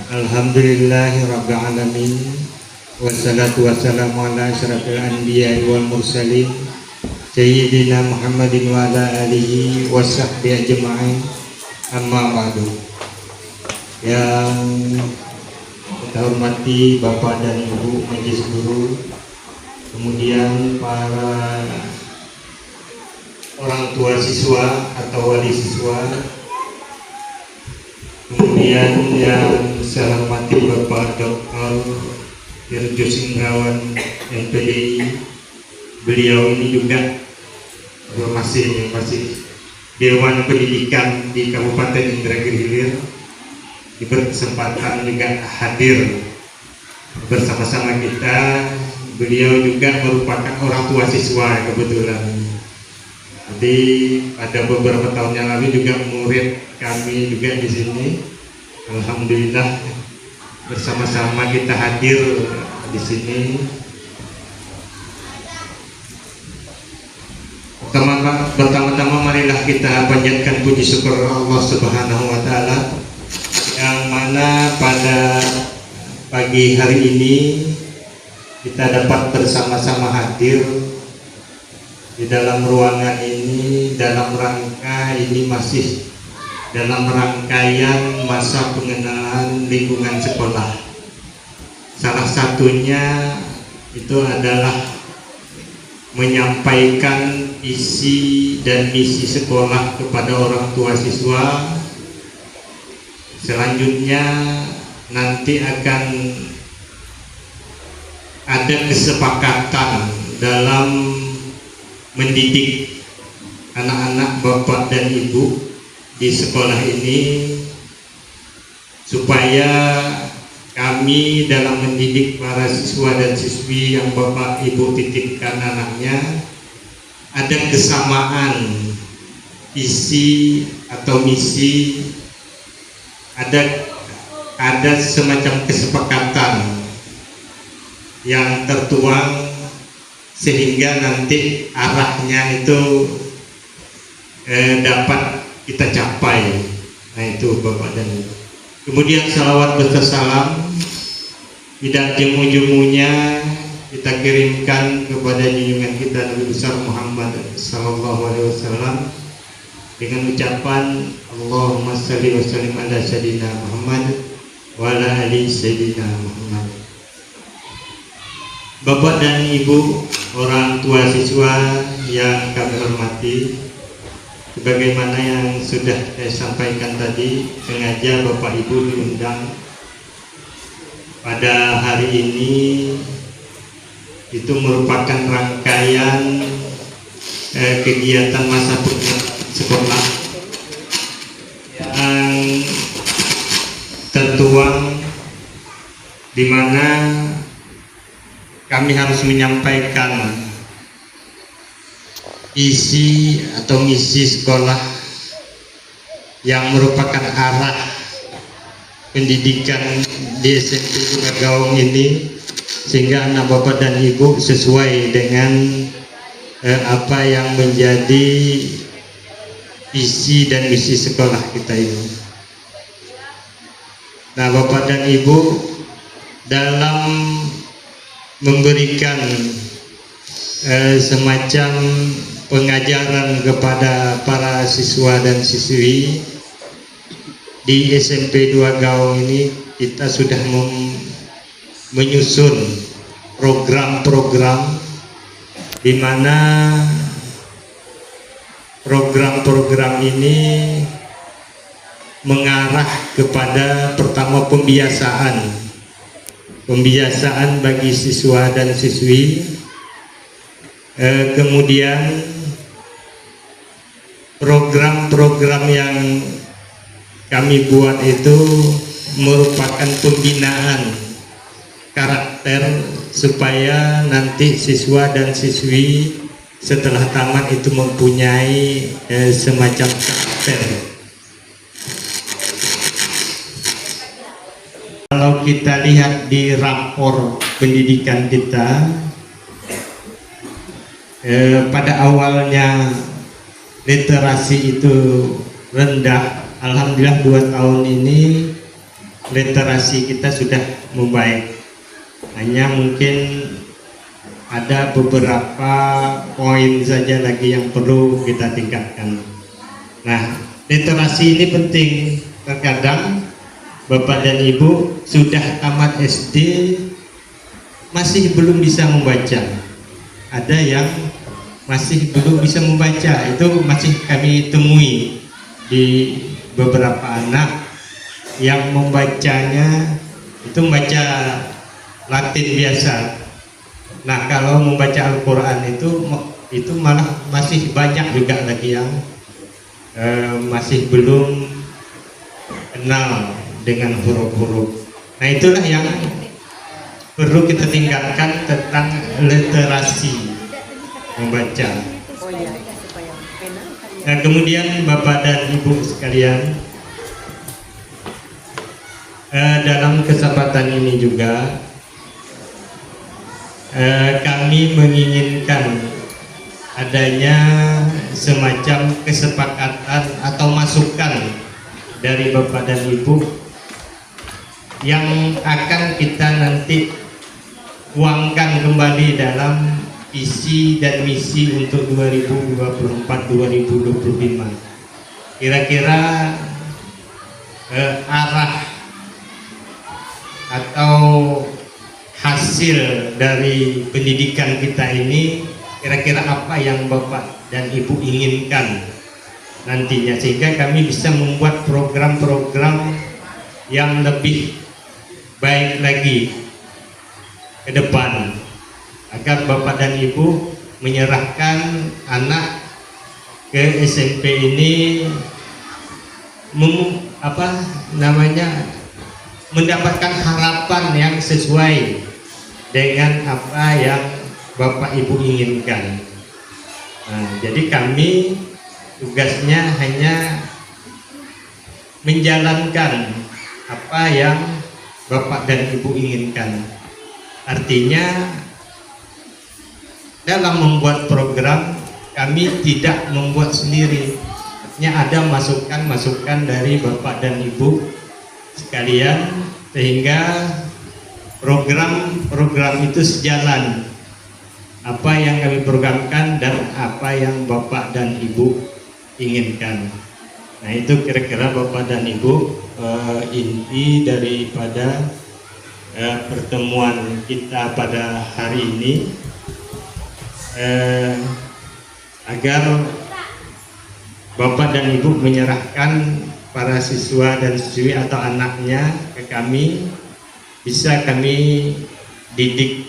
Alhamdulillahirabbil alamin. Wassalatu wassalamu ala asyrafil anbiya'i wal mursalin Sayyidina Muhammadin wa ala alihi wa sahbihi ajma'in. Amma ba'du. Yang kita hormati Bapak dan Ibu Majelis Guru, kemudian para orang tua siswa atau wali siswa, kemudian yang saya hormati Bapak Dr. Dirjus Indrawan MPDI. Beliau ini juga masih Dewan Pendidikan di Kabupaten Indragiri Hilir, diberi kesempatan juga hadir bersama-sama kita. Beliau juga merupakan orang tua siswa kebetulan. Jadi pada beberapa tahun yang lalu juga murid kami juga di sini. Alhamdulillah bersama-sama kita hadir di sini. Pertama-tama marilah kita panjatkan puji syukur Allah Subhanahu wa taala yang mana pada pagi hari ini kita dapat bersama-sama hadir di dalam ruangan ini dalam rangka ini masih dalam rangkaian masa pengenalan lingkungan sekolah. Salah satunya itu adalah menyampaikan isi dan misi sekolah kepada orang tua siswa. Selanjutnya nanti akan ada kesepakatan dalam mendidik anak-anak bapak dan ibu di sekolah ini, supaya kami dalam mendidik para siswa dan siswi yang bapak ibu titipkan anaknya ada kesamaan isi atau misi, ada semacam kesepakatan yang tertuang sehingga nanti arahnya itu dapat kita capai. Nah itu Bapak dan Ibu. Kemudian salawat bersalam tidak jemu-jemunya kita kirimkan kepada junjungan kita Nabi besar Muhammad sallallahu alaihi wasallam dengan ucapan Allahumma shalli wa sallim ala sayyidina Muhammad wa ala ali sayyidina Muhammad. Bapak dan Ibu, orang tua siswa yang kami hormati, sebagaimana yang sudah saya sampaikan tadi, sengaja Bapak Ibu diundang pada hari ini. Itu merupakan rangkaian kegiatan masa sekolah yang tertuang di mana kami harus menyampaikan isi atau misi sekolah yang merupakan arah pendidikan di SMP Gaung ini, sehingga anak bapak dan ibu sesuai dengan apa yang menjadi visi dan misi sekolah kita ini. Nah bapak dan ibu, dalam memberikan semacam pengajaran kepada para siswa dan siswi di SMP 2 Gaung ini, kita sudah menyusun program-program di mana program-program ini mengarah kepada pertama pembiasaan bagi siswa dan siswi, kemudian program-program yang kami buat itu merupakan pembinaan karakter supaya nanti siswa dan siswi setelah tamat itu mempunyai semacam karakter. Kalau kita lihat di rapor pendidikan kita, pada awalnya literasi itu rendah. Alhamdulillah 2 tahun ini literasi kita sudah membaik. Hanya mungkin ada beberapa poin saja lagi yang perlu kita tingkatkan. Nah, literasi ini penting. Terkadang Bapak dan Ibu sudah tamat SD masih belum bisa membaca. Ada yang masih belum bisa membaca, itu masih kami temui di beberapa anak yang membacanya itu membaca Latin biasa. Nah, kalau membaca Al-Quran itu malah masih banyak juga lagi yang masih belum kenal dengan huruf-huruf. Nah, itulah yang perlu kita tingkatkan tentang literasi membaca. Nah, kemudian Bapak dan Ibu sekalian, dalam kesempatan ini juga kami menginginkan adanya semacam kesepakatan atau masukan dari Bapak dan Ibu yang akan kita nanti tuangkan kembali dalam visi dan misi untuk 2024-2025. Kira-kira arah atau hasil dari pendidikan kita ini kira-kira apa yang Bapak dan Ibu inginkan nantinya, sehingga kami bisa membuat program-program yang lebih baik lagi ke depan, agar Bapak dan Ibu menyerahkan anak ke SMP ini mendapatkan harapan yang sesuai dengan apa yang Bapak Ibu inginkan. Nah, jadi kami tugasnya hanya menjalankan apa yang Bapak dan Ibu inginkan. Artinya dalam membuat program kami tidak membuat sendiri. Artinya ada masukan-masukan dari Bapak dan Ibu sekalian, sehingga program-program itu sejalan apa yang kami programkan dan apa yang Bapak dan Ibu inginkan. Nah, itu kira-kira Bapak dan Ibu inti daripada pertemuan kita pada hari ini, agar Bapak dan Ibu menyerahkan para siswa dan siswi atau anaknya ke kami, bisa kami didik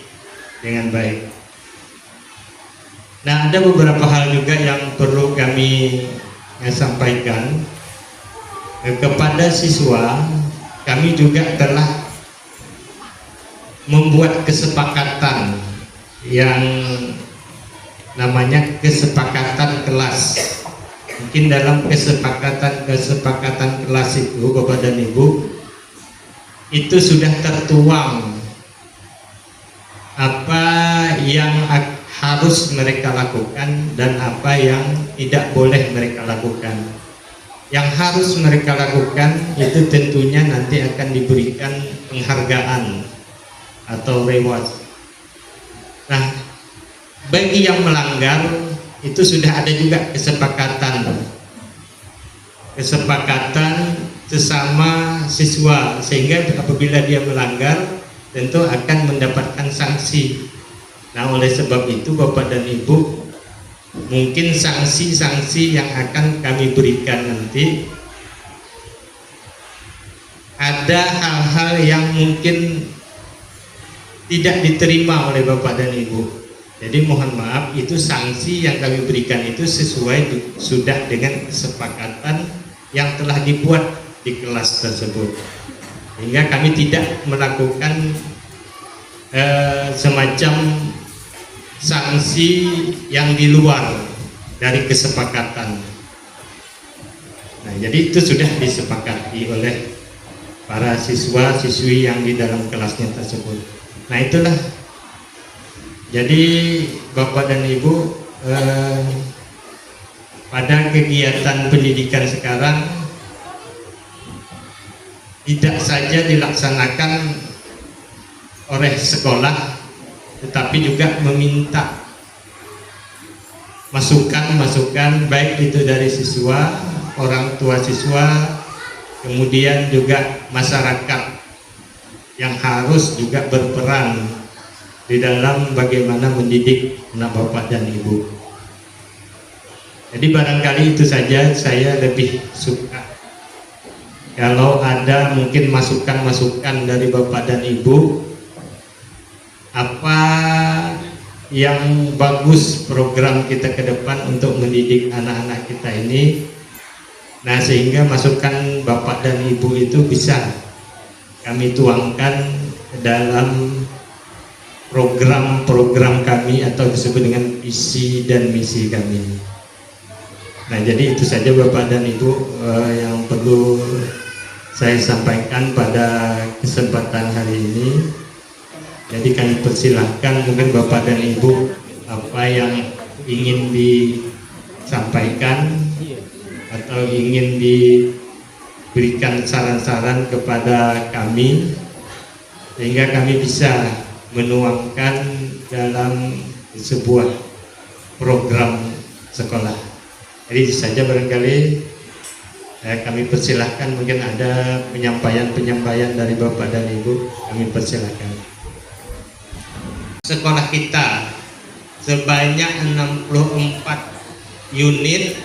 dengan baik. Nah, ada beberapa hal juga yang perlu kami sampaikan kepada siswa. Kami juga telah membuat kesepakatan yang namanya kesepakatan kelas. Mungkin dalam kesepakatan kelas itu Bapak dan Ibu itu sudah tertuang apa yang harus mereka lakukan dan apa yang tidak boleh mereka lakukan. Yang harus mereka lakukan itu tentunya nanti akan diberikan penghargaan atau reward. Nah, bagi yang melanggar itu sudah ada juga kesepakatan sesama siswa, sehingga apabila dia melanggar tentu akan mendapatkan sanksi. Nah, oleh sebab itu Bapak dan Ibu, mungkin sanksi-sanksi yang akan kami berikan nanti ada hal-hal yang mungkin tidak diterima oleh Bapak dan Ibu. Jadi mohon maaf, itu sanksi yang kami berikan itu sesuai sudah dengan kesepakatan yang telah dibuat di kelas tersebut, sehingga kami tidak melakukan semacam sanksi yang di luar dari kesepakatan. Nah, jadi itu sudah disepakati oleh para siswa-siswi yang di dalam kelasnya tersebut. Nah, itulah. Jadi Bapak dan Ibu, pada kegiatan pendidikan sekarang tidak saja dilaksanakan oleh sekolah, tetapi juga meminta masukan-masukan baik itu dari siswa, orang tua siswa, kemudian juga masyarakat yang harus juga berperan di dalam bagaimana mendidik anak bapak dan ibu. Jadi barangkali itu saja, saya lebih suka kalau ada mungkin masukan-masukan dari bapak dan ibu, apa yang bagus program kita ke depan untuk mendidik anak-anak kita ini. Nah, sehingga masukan bapak dan ibu itu bisa kami tuangkan dalam program-program kami atau disebut dengan visi dan misi kami. Nah, jadi itu saja bapak dan ibu yang perlu saya sampaikan pada kesempatan hari ini. Jadi kami persilahkan mungkin bapak dan ibu apa yang ingin disampaikan atau ingin diberikan saran-saran kepada kami, sehingga kami bisa menuangkan dalam sebuah program sekolah. Jadi itu saja barangkali kami persilahkan, mungkin ada penyampaian dari bapak dan ibu, kami persilahkan. Sekolah kita sebanyak 64 unit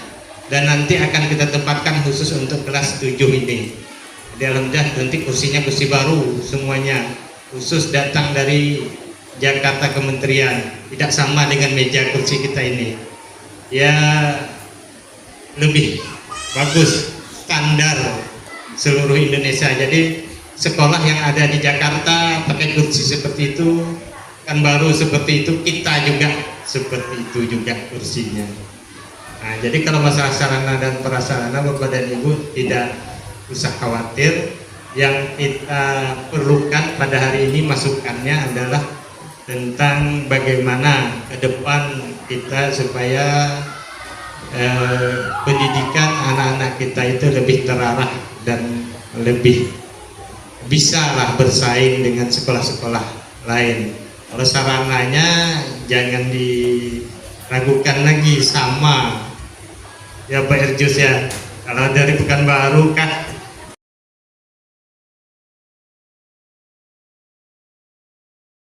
dan nanti akan kita tempatkan khusus untuk kelas 7 ini. Di alhamdulillah nanti kursinya kursi baru semuanya, khusus datang dari Jakarta Kementerian, tidak sama dengan meja kursi kita ini. Ya lebih bagus, standar seluruh Indonesia. Jadi sekolah yang ada di Jakarta pakai kursi seperti itu kan baru seperti itu, kita juga seperti itu juga kursinya. Nah, jadi kalau masalah sarana dan prasarana bapak dan ibu tidak usah khawatir. Yang kita perlukan pada hari ini masukannya adalah tentang bagaimana ke depan kita supaya pendidikan anak-anak kita itu lebih terarah dan lebih bisa lah bersaing dengan sekolah-sekolah lain. Kalau sarananya jangan diragukan lagi, sama ya Pak Erjus ya. Kalau dari Pekanbaru kan